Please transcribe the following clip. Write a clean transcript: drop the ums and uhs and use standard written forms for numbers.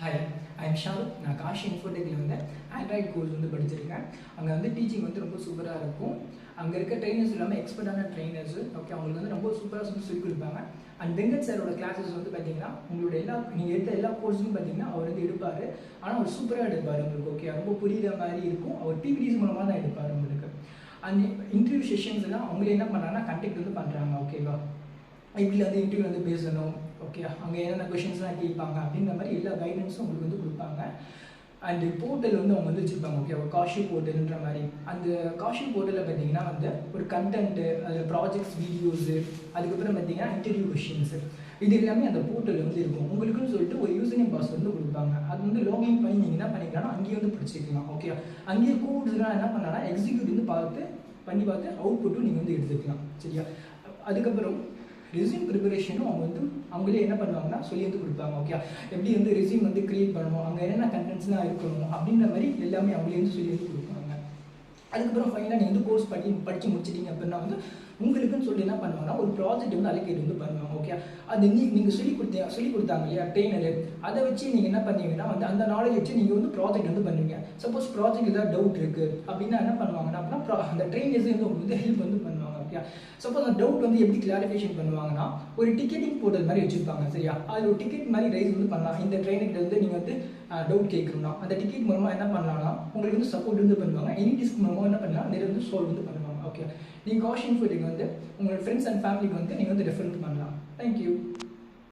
Hi, I'm Shahrukh. நான் Cauchy இன்ஃபோடெக்கில் வந்து Android course வந்து படிச்சிருக்கேன். அங்கே வந்து டீச்சிங் வந்து ரொம்ப சூப்பராக இருக்கும். அங்கே இருக்க ட்ரைனர்ஸ் எல்லாமே எக்ஸ்பர்ட்டான ட்ரைனர்ஸு. ஓகே, அவங்களுக்கு வந்து ரொம்ப சூப்பராக சொல்லிக் கொடுப்பாங்க. அண்ட் வெங்கட் சாரோட கிளாஸஸ் வந்து பார்த்தீங்கன்னா உங்களோட நீங்கள் எடுத்த எல்லா கோர்ஸும் பார்த்தீங்கன்னா அவர் வந்து எடுப்பார். ஆனால் அவர் சூப்பராக எடுப்பார் உங்களுக்கு. ஓகே, ரொம்ப புரியுற மாதிரி இருக்கும். அவர் பிபிடிஸ் மூலமாக தான் எடுப்பார் உங்களுக்கு. அந்த இன்டர்வியூ செஷன்ஸ் எல்லாம் அவங்களே என்ன பண்ணுறாங்கன்னா கண்டக்ட் வந்து பண்ணுறாங்க. ஓகேவா, இப்படி வந்து இன்டர்வியூ வந்து பேசணும். ஓகே, அங்கே என்னென்ன கொஷின்ஸ்லாம் கேட்பாங்க அப்படின்ற மாதிரி எல்லா கைடன்ஸும் உங்களுக்கு வந்து கொடுப்பாங்க. அண்ட் போர்ட்டல் வந்து அவங்க வந்து வச்சுருப்பாங்க. ஓகே, ஒரு காஷி போர்ட்டல்ன்ற மாதிரி. அந்த காஷி போர்ட்டலில் பார்த்தீங்கன்னா வந்து ஒரு கண்டென்ட்டு, அதில் ப்ராஜெக்ட்ஸ், வீடியோஸு, அதுக்கப்புறம் பார்த்தீங்கன்னா இன்டர்வியூ கொஷின்ஸு, இது எல்லாமே அந்த போர்ட்டலில் வந்து இருக்கும். உங்களுக்குன்னு சொல்லிட்டு ஒரு யூசர் நேம் பாஸ்வேர்ட் வந்து கொடுப்பாங்க. அது வந்து லாகின் பண்ணி நீங்கள் என்ன பண்ணிக்கலாம்னா அங்கேயே வந்து படிச்சுக்கலாம். ஓகே, அங்கேயே கோட்ஸ்லாம் என்ன பண்ணலாம்னா எக்ஸிக்யூட் வந்து பண்ணி பார்த்து அவுட்புட்டும் நீங்கள் வந்து எடுத்துக்கலாம். சரியா, அதுக்கப்புறம் ரெஸ்யூம் ப்ரிப்பரேஷனும் அவங்க வந்து அவங்களே என்ன பண்ணுவாங்கன்னா சொல்லி வந்து கொடுப்பாங்க. ஓகே, எப்படி வந்து ரெஸ்யூம் வந்து க்ரியேட் பண்ணணும், அங்கே என்னென்ன கண்டென்ட்ஸ்லாம் இருக்கணும் அப்படின்ற மாதிரி எல்லாமே அவங்களே வந்து சொல்லி வந்து கொடுப்பாங்க. அதுக்கப்புறம் ஃபைனலாக நீங்கள் வந்து கோர்ஸ் படித்து முடிச்சிட்டிங்க அப்படின்னா வந்து உங்களுக்குன்னு சொல்லி என்ன பண்ணுவாங்கன்னா ஒரு ப்ராஜெக்ட் வந்து அலோகேட் வந்து பண்ணுவாங்க. ஓகே, அது நீங்கள் சொல்லி கொடுத்தாங்க இல்லையா ட்ரெயினரு, அதை வச்சு நீங்கள் என்ன பண்ணுவீங்கன்னா வந்து அந்த நாலேஜ் வச்சு நீங்கள் வந்து ப்ராஜெக்ட் வந்து பண்ணுவீங்க. சப்போஸ் ப்ராஜெக்ட் ஏதாவது டவுட் இருக்குது அப்படின்னா என்ன பண்ணுவாங்கன்னா அப்படின்னா அந்த ட்ரெயினர்ஸ் வந்து உங்களுக்கு வந்து ஹெல்ப் வந்து பண்ணுவாங்க. ஓகே, சப்போஸ் அந்த டவுட் வந்து எப்படி கிளாரிஃபிகேஷன் பண்ணுவாங்கன்னா ஒரு டிக்கெட்டிங் போர்ட்டல் மாதிரி வச்சுருப்பாங்க. சரியா, அதில் ஒரு டிக்கெட் மாதிரி ரைஸ் வந்து பண்ணலாம். இந்த ட்ரெயினுக்கு வந்து நீங்கள் வந்து டவுட் கேட்கணும்னா அந்த டிக்கெட் மூலமாக என்ன பண்ணலாம்னா உங்களுக்கு வந்து சப்போர்ட் வந்து பண்ணுவாங்க. எனி டிஸ்க் மூலமாக என்ன பண்ணலாம் நிறைய வந்து சால்வ் வந்து பண்ணுவாங்க. ஓகே, நீங்கள் காஷி இன்ஃபோடெக் வந்து உங்களோட ஃப்ரெண்ட்ஸ் அண்ட் ஃபேமிலிக்கு வந்து நீங்கள் வந்து ரெஃபர் பண்ணலாம். தேங்க்யூ.